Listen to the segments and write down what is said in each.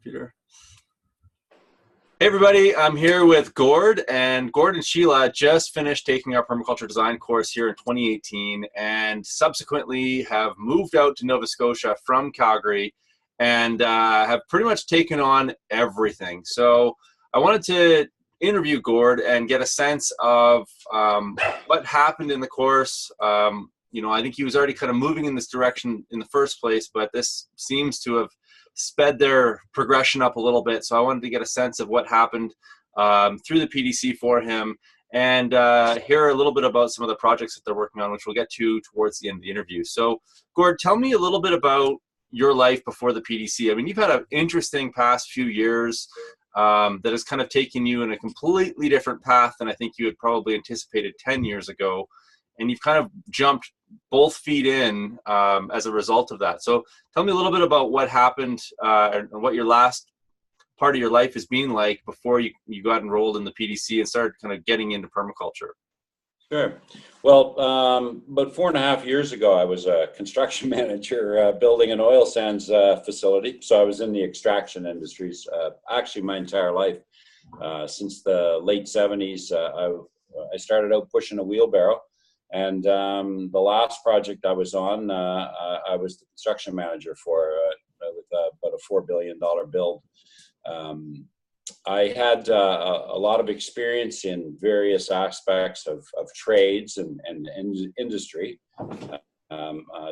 Computer. Hey everybody, I'm here with Gord, and Gord and Sheila just finished taking our permaculture design course here in 2018 and subsequently have moved out to Nova Scotia from Calgary and have pretty much taken on everything. So I wanted to interview Gord and get a sense of what happened in the course. You know, I think he was already kind of moving in this direction in the first place, but this seems to have sped their progression up a little bit. So I wanted to get a sense of what happened through the PDC for him and hear a little bit about some of the projects that they're working on, which we'll get to towards the end of the interview. So Gord, tell me a little bit about your life before the PDC. I mean, you've had an interesting past few years that has kind of taken you in a completely different path than I think you had probably anticipated 10 years ago. And you've kind of jumped both feet in as a result of that. So tell me a little bit about what happened and what your last part of your life has been like before you got enrolled in the PDC and started kind of getting into permaculture. Sure. Well, about 4.5 years ago, I was a construction manager building an oil sands facility. So I was in the extraction industries actually my entire life. Since the late 70s, I started out pushing a wheelbarrow. And the last project I was on, I was the construction manager for with about a $4 billion build. I had a lot of experience in various aspects of trades and industry.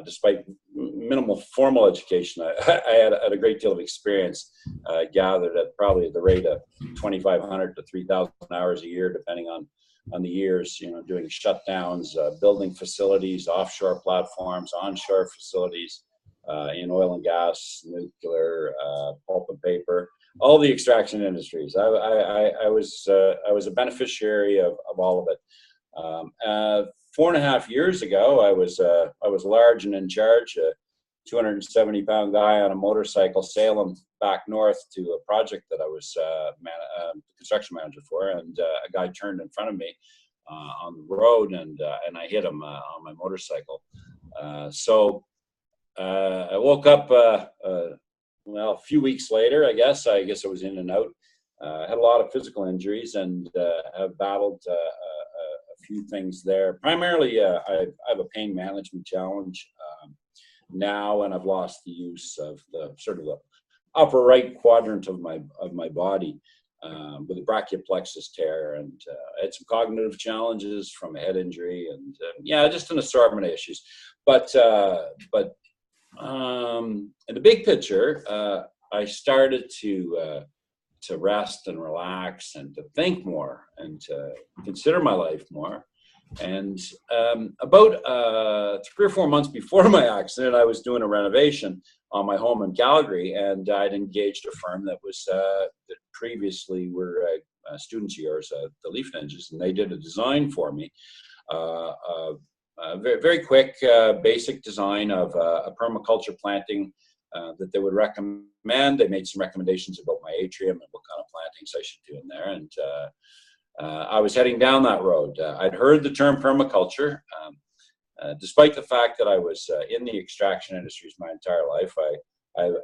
Despite minimal formal education, I had a great deal of experience gathered at probably the rate of 2,500 to 3,000 hours a year, depending on the years, you know, doing shutdowns, building facilities, offshore platforms, onshore facilities, in oil and gas, nuclear, pulp and paper, all the extraction industries. I was a beneficiary of all of it. 4.5 years ago, I was large and in charge, a 270-pound guy on a motorcycle sailing back north to a project that I was construction manager for, and a guy turned in front of me on the road, and I hit him on my motorcycle. So I woke up well, a few weeks later, I guess I was in and out. Had a lot of physical injuries and have battled a few things there. Primarily, I have a pain management challenge now, and I've lost the use of the sort of the upper right quadrant of my body with a brachial plexus tear, and I had some cognitive challenges from a head injury, and yeah, just an assortment of issues. But in the big picture, I started to rest and relax and to think more and to consider my life more. And about 3 or 4 months before my accident, I was doing a renovation on my home in Calgary, and I'd engaged a firm that was that previously were students of yours, the Leaf Ninjas, and they did a design for me. Very, very quick, basic design of a permaculture planting that they would recommend. They made some recommendations about my atrium and what kind of plantings I should do in there. And I was heading down that road. I'd heard the term permaculture. Despite the fact that I was in the extraction industries my entire life,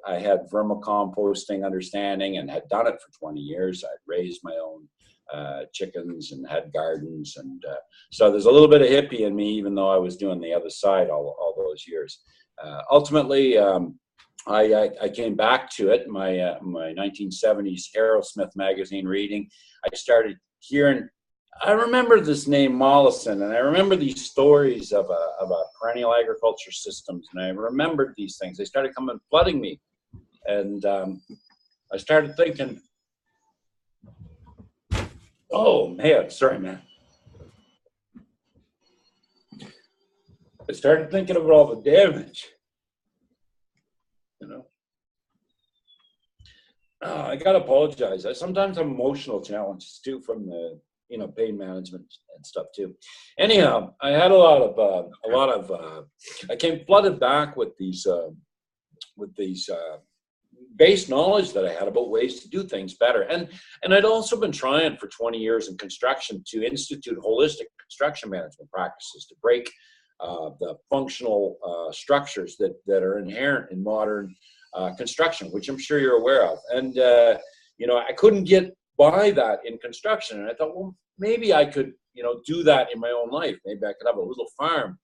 I had vermicomposting understanding and had done it for 20 years. I'd raised my own chickens and had gardens, and so there's a little bit of hippie in me, even though I was doing the other side all those years. Ultimately, I came back to it. My 1970s Aerosmith magazine reading, I started hearing. I remember this name Mollison, and I remember these stories of a perennial agriculture systems, and I remembered these things. They started coming flooding me, and I started thinking, oh man, sorry man. I started thinking about all the damage, you know. I gotta apologize. Sometimes I'm emotional challenges too from the pain management and stuff too. Anyhow, I had a lot of I came flooded back with these base knowledge that I had about ways to do things better. And I'd also been trying for 20 years in construction to institute holistic construction management practices to break the functional structures that are inherent in modern construction, which I'm sure you're aware of. And, I couldn't get by that in construction. And I thought, well, maybe I could, do that in my own life. Maybe I could have a little farm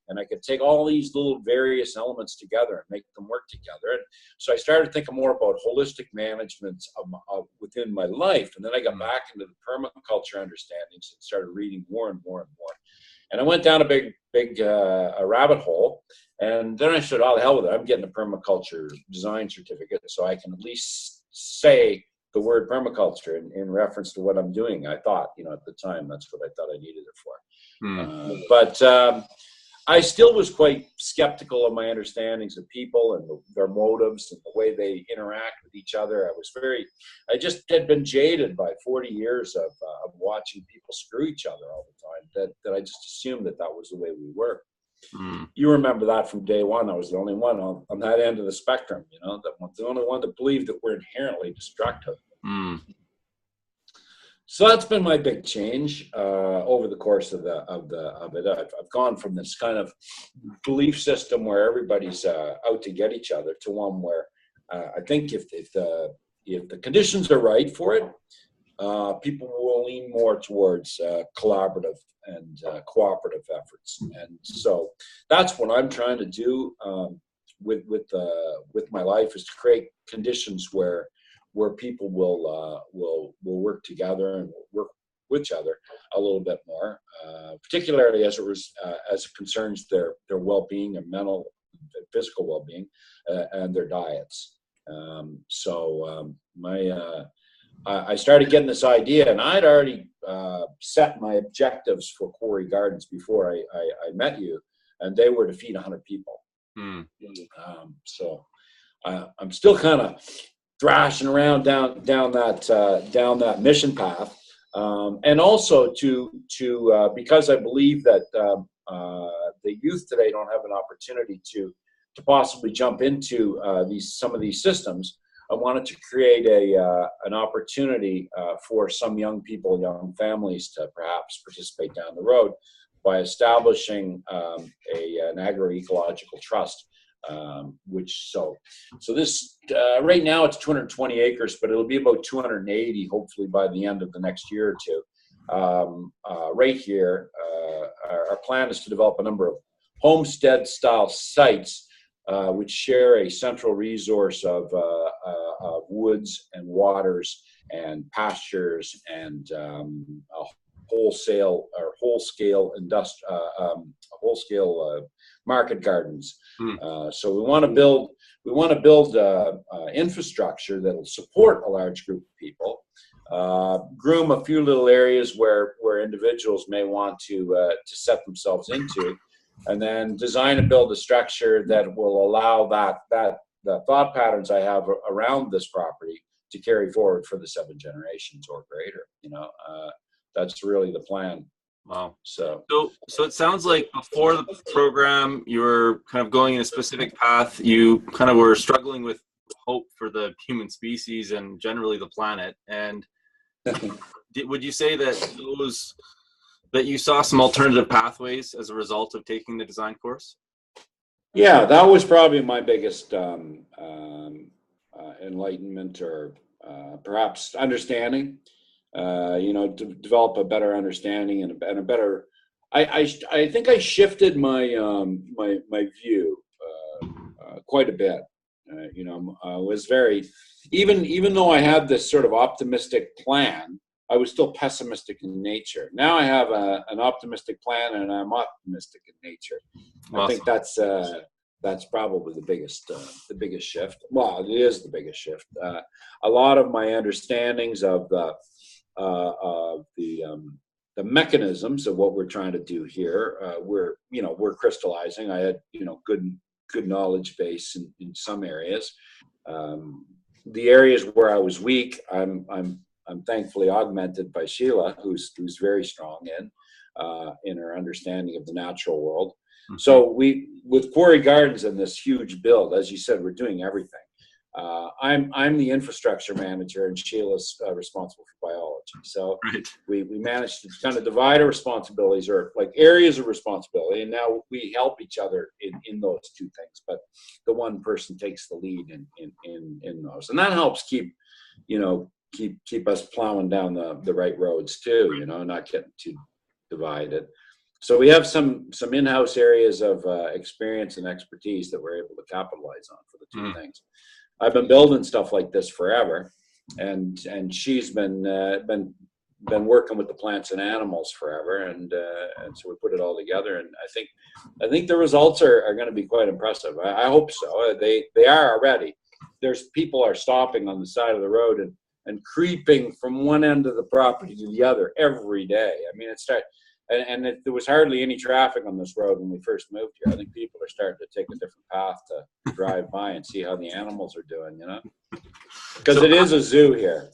and I could take all these little various elements together and make them work together. And so I started thinking more about holistic management of within my life. And then I got back into the permaculture understandings and started reading more and more and more. And I went down a big rabbit hole. And then I said, oh, the hell with it. I'm getting a permaculture design certificate so I can at least say the word permaculture in reference to what I'm doing. I thought, at the time, that's what I thought I needed it for. But I still was quite skeptical of my understandings of people and their motives and the way they interact with each other. I just had been jaded by 40 years of watching people screw each other all the time, that I just assumed that was the way we were. You remember that from day one. I was the only one on that end of the spectrum, the only one that believed that we're inherently destructive. So that's been my big change over the course of it. I've gone from this kind of belief system where everybody's out to get each other to one where I think if the conditions are right for it, people will lean more towards collaborative and cooperative efforts. And so that's what I'm trying to do with my life, is to create conditions where people will work together and work with each other a little bit more, particularly as it concerns their well-being and mental and physical well-being and their diets. I started getting this idea, and I'd already set my objectives for Quarry Gardens before I met you, and they were to feed 100 people. So I'm still kind of thrashing around down that mission path, and also to because I believe that the youth today don't have an opportunity to possibly jump into some of these systems. I wanted to create an opportunity for some young people, young families, to perhaps participate down the road by establishing an agroecological trust. So this right now it's 220 acres, but it'll be about 280 hopefully by the end of the next year or two. Right here, our plan is to develop a number of homestead-style sites which share a central resource of woods and waters and pastures and wholesale market gardens. So we want to build infrastructure that will support a large group of people, groom a few little areas where individuals may want to set themselves into, and then design and build a structure that will allow the thought patterns I have around this property to carry forward for the 7 generations or greater. That's really the plan. Wow. So it sounds like before the program, you were kind of going in a specific path. You kind of were struggling with hope for the human species and generally the planet. And would you say that you saw some alternative pathways as a result of taking the design course? Yeah, that was probably my biggest enlightenment, or perhaps understanding. To develop a better understanding and a better. I think I shifted my my view quite a bit. I was very, even though I had this sort of optimistic plan, I was still pessimistic in nature. Now I have an optimistic plan, and I'm optimistic in nature. Awesome. I think that's probably the biggest shift. Well, it is the biggest shift. A lot of my understandings of the mechanisms of what we're trying to do here, we're crystallizing. I had good knowledge base in some areas. The areas where I was weak, I'm thankfully augmented by Sheila, who's very strong in her understanding of the natural world. Mm-hmm. So with Quarry Gardens and this huge build, as you said, we're doing everything. I'm the infrastructure manager, and Sheila's responsible for biology. So Right. we managed to kind of divide our responsibilities, or like areas of responsibility, and now we help each other in those two things. But the one person takes the lead in those, and that helps keep us plowing down the right roads too. Not getting too divided. So we have some in-house areas of experience and expertise that we're able to capitalize on for the two things. I've been building stuff like this forever, and she's been working with the plants and animals forever, and so we put it all together. And I think the results are going to be quite impressive. I hope so. They are already. There's people are stopping on the side of the road and creeping from one end of the property to the other every day. I mean, there was hardly any traffic on this road when we first moved here. I think people are starting to take a different path to drive by and see how the animals are doing, because it is a zoo here.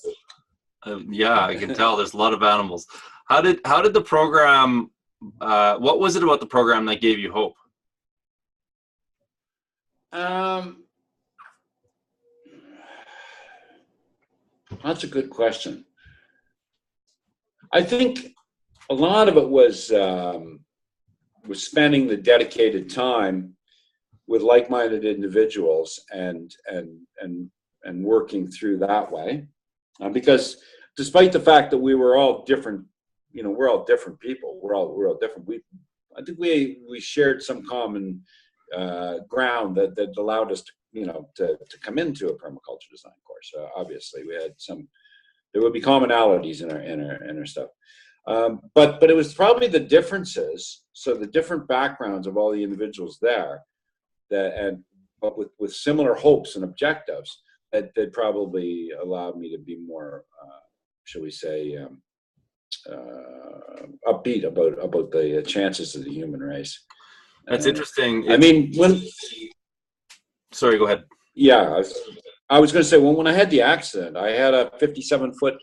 Yeah, I can tell there's a lot of animals. How did the program, what was it about the program that gave you hope? That's a good question. I think a lot of it was spending the dedicated time with like-minded individuals and working through that way, because despite the fact that we were all different, we're all different people. We're all different. I think we shared some common ground that allowed us to come into a permaculture design course. Obviously, we had there would be commonalities in our stuff. But it was probably the differences, so the different backgrounds of all the individuals there, but with similar hopes and objectives, that probably allowed me to be more, shall we say, upbeat about the chances of the human race. That's interesting. I mean, sorry, go ahead. Yeah, I was going to say, when I had the accident, I had a 57-foot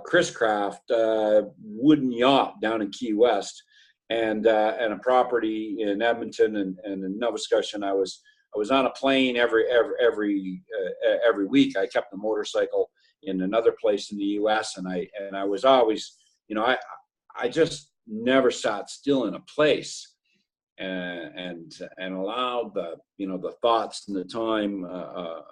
Chris Craft wooden yacht down in Key West, and a property in Edmonton and in Nova Scotia. And I was on a plane every week. I kept the motorcycle in another place in the U.S. and I was always, I just never sat still in a place. And allowed the thoughts and the time or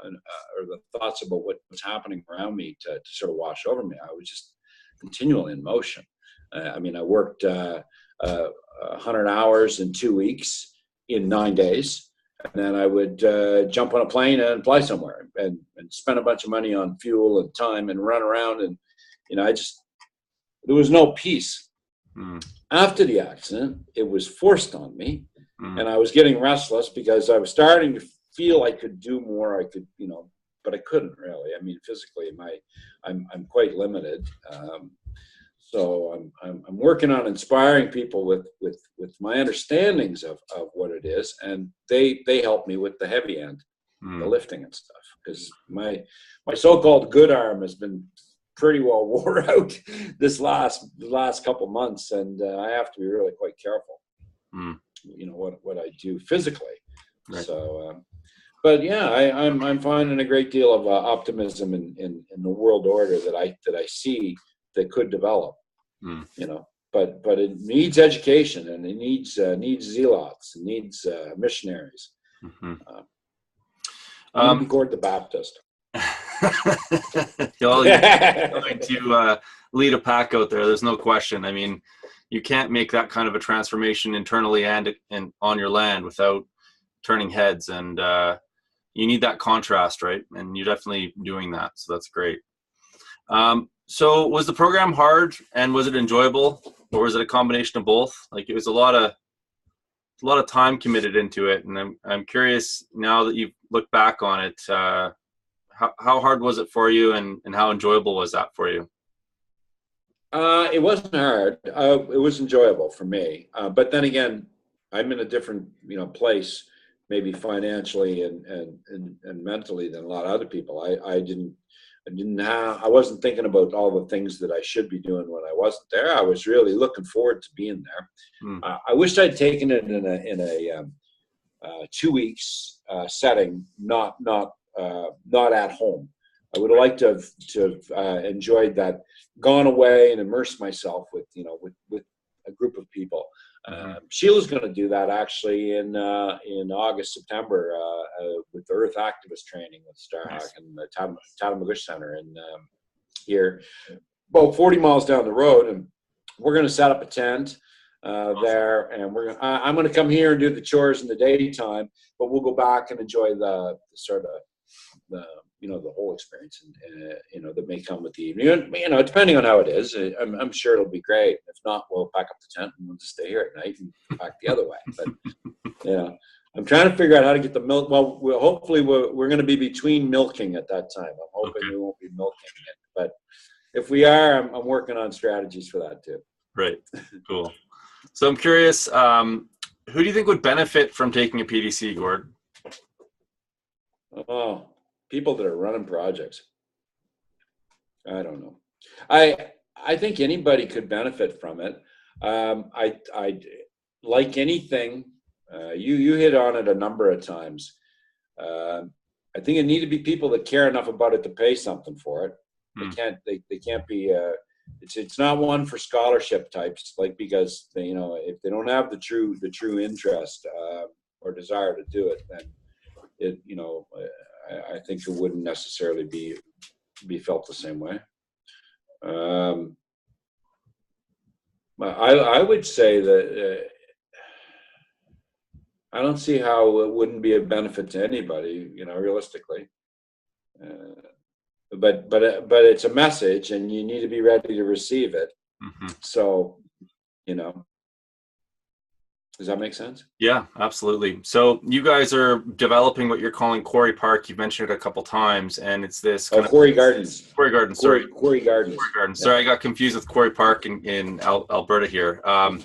the thoughts about what's happening around me to sort of wash over me. I was just continually in motion. I mean, I worked 100 hours in 2 weeks in 9 days, and then I would jump on a plane and fly somewhere and spend a bunch of money on fuel and time and run around, and there was no peace. After the accident, it was forced on me, and I was getting restless because I was starting to feel I could do more. I could, but I couldn't really. I mean, physically, I'm quite limited. So I'm working on inspiring people with my understandings of what it is, and they help me with the heavy end, the lifting and stuff. Because my so-called good arm has been pretty well wore out this last couple months, and I have to be really quite careful. What I do physically. Right. So, but yeah, I'm finding a great deal of optimism in the world order that I see that could develop. But it needs education, and it needs zealots, it needs missionaries. Gord the Baptist. You're going to lead a pack out there. There's no question. I mean, you can't make that kind of a transformation internally and on your land without turning heads, and you need that contrast, right? And you're definitely doing that, so that's great. So was the program hard, and was it enjoyable, or was it a combination of both? Like, it was a lot of time committed into it, and I'm curious now that you've looked back on it. How hard was it for you, and how enjoyable was that for you? It wasn't hard. It was enjoyable for me. But then again, I'm in a different, place, maybe financially and mentally than a lot of other people. I wasn't thinking about all the things that I should be doing when I wasn't there. I was really looking forward to being there. I wished I'd taken it in a 2 weeks setting, not not at home. I would have liked to have enjoyed that, gone away and immersed myself with a group of people. Sheila's going to do that actually in August, September with the Earth Activist training with Starhawk and the Tatamagouche Center in here, about 40 miles down the road, and we're going to set up a tent there, and I'm going to come here and do the chores in the daytime, but we'll go back and enjoy the sort of the whole experience, and that may come with the evening. Depending on how it is, I'm sure it'll be great. If not, we'll pack up the tent and we'll just stay here at night and come back the other way. But I'm trying to figure out how to get the milk. Well, hopefully we're going to be between milking at that time. I'm hoping we won't be milking it, but if we are, I'm working on strategies for that too. Right. Cool. So I'm curious, who do you think would benefit from taking a PDC, Gord? Oh, people that are running projects. I don't know. I think anybody could benefit from it. I like anything. You hit on it a number of times. I think it need to be people that care enough about it to pay something for it. They can't be. It's not one for scholarship types, because if they don't have the true interest or desire to do it, then I think it wouldn't necessarily be felt the same way. I would say that I don't see how it wouldn't be a benefit to anybody, realistically. But it's a message, and you need to be ready to receive it. So, does that make sense? Yeah, absolutely. So you guys are developing what you're calling Quarry Park. You've mentioned it a couple times, and it's this Quarry Gardens. Quarry Gardens. Sorry, Quarry Gardens. Quarry Gardens. Yeah. Sorry, I got confused with Quarry Park in Alberta here. Yeah,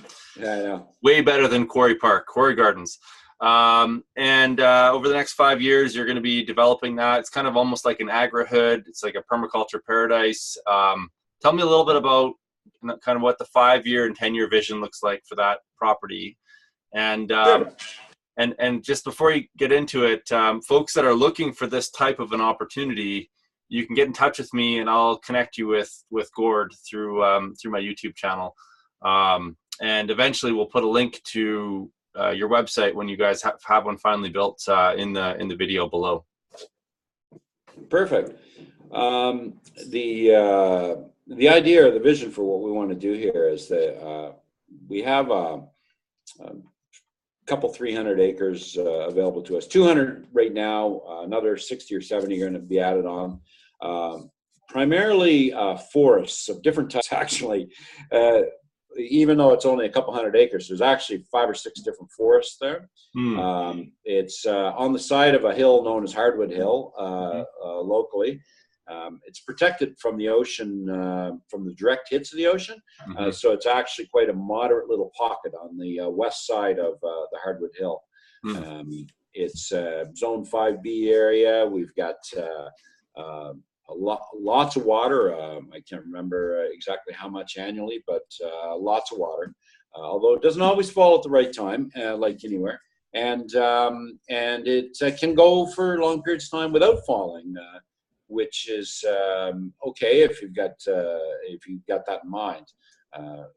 I know. Way better than Quarry Park. Quarry Gardens. And over the next 5 years, you're going to be developing that. It's kind of almost like an agrihood. It's like a permaculture paradise. Tell me a little bit about kind of what the 5-year and 10-year vision looks like for that property. And and just before you get into it, folks that are looking for this type of an opportunity, you can get in touch with me, and I'll connect you with Gord through my YouTube channel. And eventually, we'll put a link to your website when you guys have one finally built in the video below. Perfect. The idea or the vision for what we want to do here is that we have a couple 300 acres available to us. 200 right now. Another 60 or 70 are going to be added on. Primarily forests of different types. Actually, even though it's only a couple hundred acres, there's actually 5 or 6 different forests there. It's on the side of a hill known as Hardwood Hill locally. It's protected from the ocean, from the direct hits of the ocean. So it's actually quite a moderate little pocket on the west side of the Hardwood Hill. It's Zone 5B area. We've got lots of water. I can't remember exactly how much annually, but lots of water. Although it doesn't always fall at the right time, like anywhere. And it can go for long periods of time without falling. Which is okay if you've got that in mind.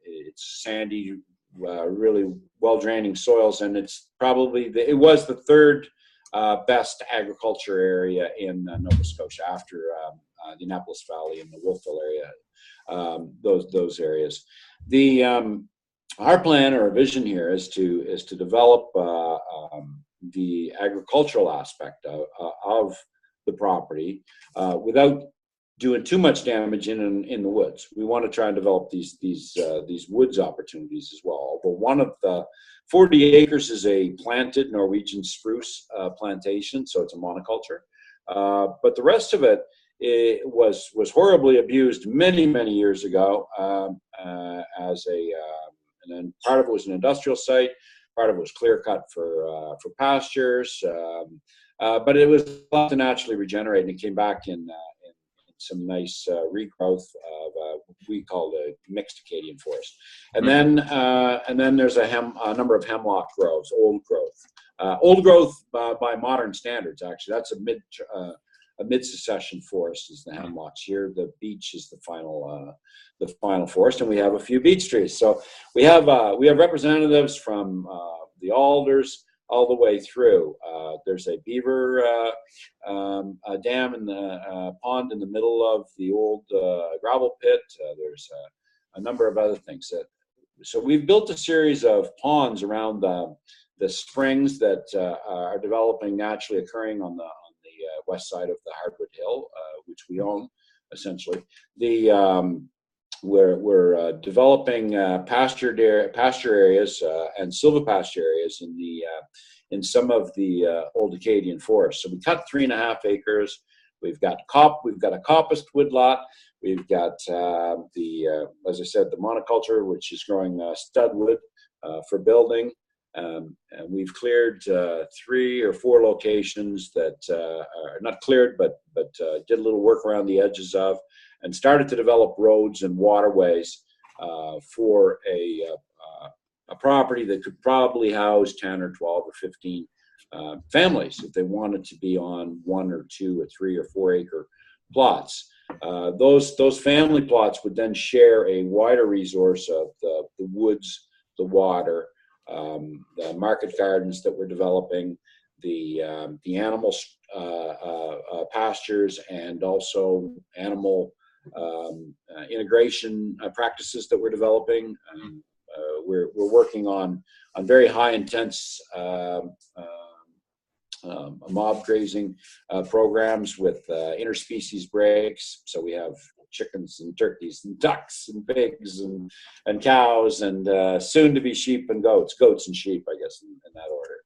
It's sandy, really well draining soils, and it's probably it was the 3rd best agriculture area in Nova Scotia after the Annapolis Valley and the Wolfville area. Those areas. Our plan or vision here is to develop the agricultural aspect of the property without doing too much damage in the woods. We want to try and develop these woods opportunities as well. Although one of the 40 acres is a planted Norwegian spruce plantation, so it's a monoculture. But the rest of it was horribly abused many years ago as and then part of it was an industrial site, part of it was clear cut for pastures. But it was left to naturally regenerate, and it came back in some nice regrowth of we call the mixed Acadian forest. And then there's a number of hemlock groves, old growth by modern standards. Actually, that's a a mid-succession forest is the hemlocks. Here, the beech is the final forest, and we have a few beech trees. So we have representatives from the alders all the way through. There's a beaver dam in the pond in the middle of the old gravel pit. There's a number of other things. So we've built a series of ponds around the springs that are developing, naturally occurring on the west side of the Hardwood Hill, which we own, essentially. We're developing pasture areas and silvopasture areas in some of the old Acadian forests. So we cut 3.5 acres. We've got a coppiced woodlot. We've got as I said, the monoculture, which is growing studwood for building. And we've cleared 3 or 4 locations that are not cleared, but did a little work around the edges of, and started to develop roads and waterways for a property that could probably house 10 or 12 or 15 families if they wanted to be on 1 or 2 or 3 or 4 acre plots. Those family plots would then share a wider resource of the woods, the water, the market gardens that we're developing, the animal pastures, and also animal integration practices that we're developing. We're working on very high intense mob grazing programs with interspecies breaks. So we have chickens and turkeys and ducks and pigs and cows and soon to be sheep and goats and sheep, I guess, in that order.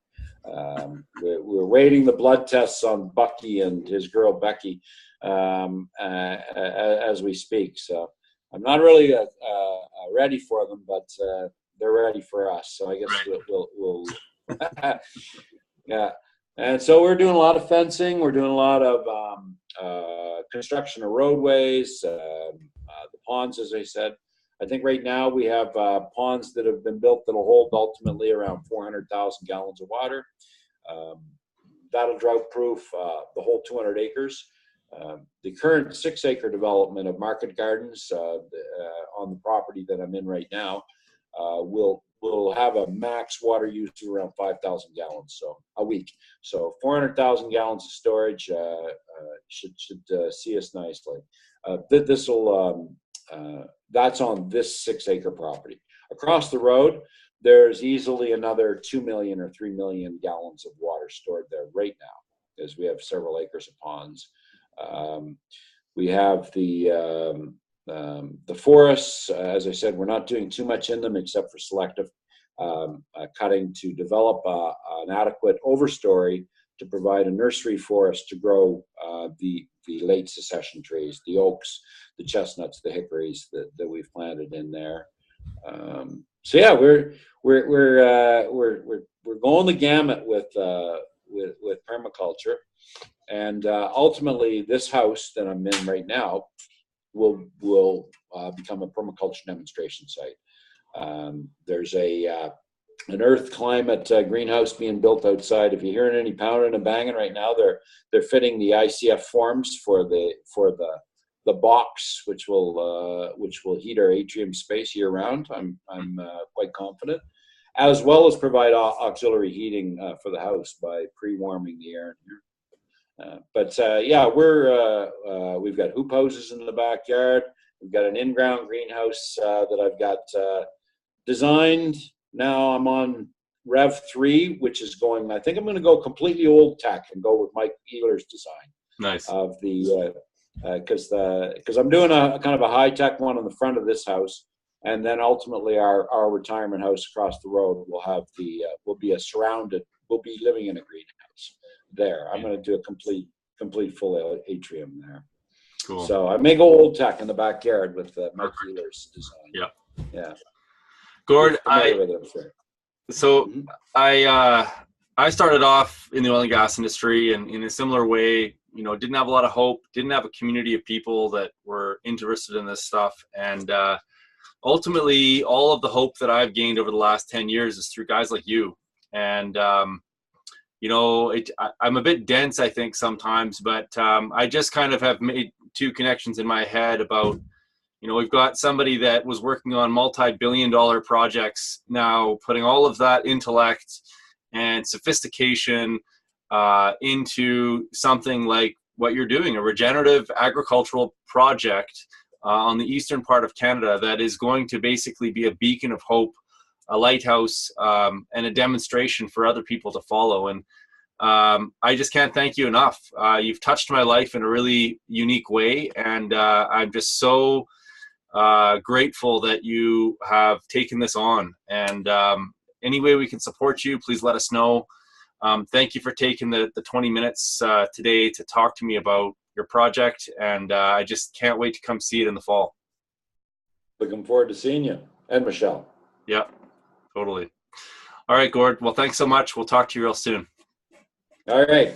We're waiting the blood tests on Bucky and his girl Becky as we speak. So I'm not really ready for them, but they're ready for us. So I guess we'll yeah. And so we're doing a lot of fencing. We're doing a lot of construction of roadways, the ponds, as I said. I think right now we have ponds that have been built that'll hold ultimately around 400,000 gallons of water. That'll drought-proof the whole 200 acres. The current 6-acre development of market gardens on the property that I'm in right now will have a max water use of around 5,000 gallons a week. So 400,000 gallons of storage should see us nicely. That's on this 6-acre property. Across the road, there's easily another 2 million or 3 million gallons of water stored there right now, as we have several acres of ponds. We have the forests. As I said, we're not doing too much in them except for selective cutting to develop an adequate overstory to provide a nursery forest to grow the late succession trees, the oaks, the chestnuts, the hickories that we've planted in there. So yeah, we're going the gamut with permaculture, and ultimately this house that I'm in right now will become a permaculture demonstration site. There's an earth climate greenhouse being built outside. If you're hearing any pounding and banging right now, they're fitting the ICF forms for the box, which will heat our atrium space year round. I'm quite confident, as well as provide auxiliary heating for the house by pre-warming the air in here. Yeah, we've got hoop houses in the backyard. We've got an in-ground greenhouse that I've got designed. Now I'm on Rev 3, which is going, I think I'm going to go completely old tech and go with Mike Ealer's design. Nice. Of the, because I'm doing a kind of a high-tech one on the front of this house, and then ultimately our retirement house across the road will have we'll be living in a greenhouse there. I'm going to do a complete full atrium there. Cool. So I may go old tech in the backyard with Mike Ealer's design. Yeah. Gord, I started off in the oil and gas industry, and in a similar way, didn't have a lot of hope, didn't have a community of people that were interested in this stuff. And ultimately, all of the hope that I've gained over the last 10 years is through guys like you. And, you know, I'm a bit dense, I think, sometimes, but I just kind of have made two connections in my head about, you know, we've got somebody that was working on multi-billion-dollar projects now, putting all of that intellect and sophistication into something like what you're doing, a regenerative agricultural project on the eastern part of Canada that is going to basically be a beacon of hope, a lighthouse, and a demonstration for other people to follow. And I just can't thank you enough. You've touched my life in a really unique way, and I'm just so grateful that you have taken this on. And any way we can support you, please let us know. Thank you for taking the 20 minutes today to talk to me about your project, and I just can't wait to come see it in the fall. Looking forward to seeing you, and Michelle. Yeah, totally. All right, Gord. Well, thanks so much. We'll talk to you real soon. All right.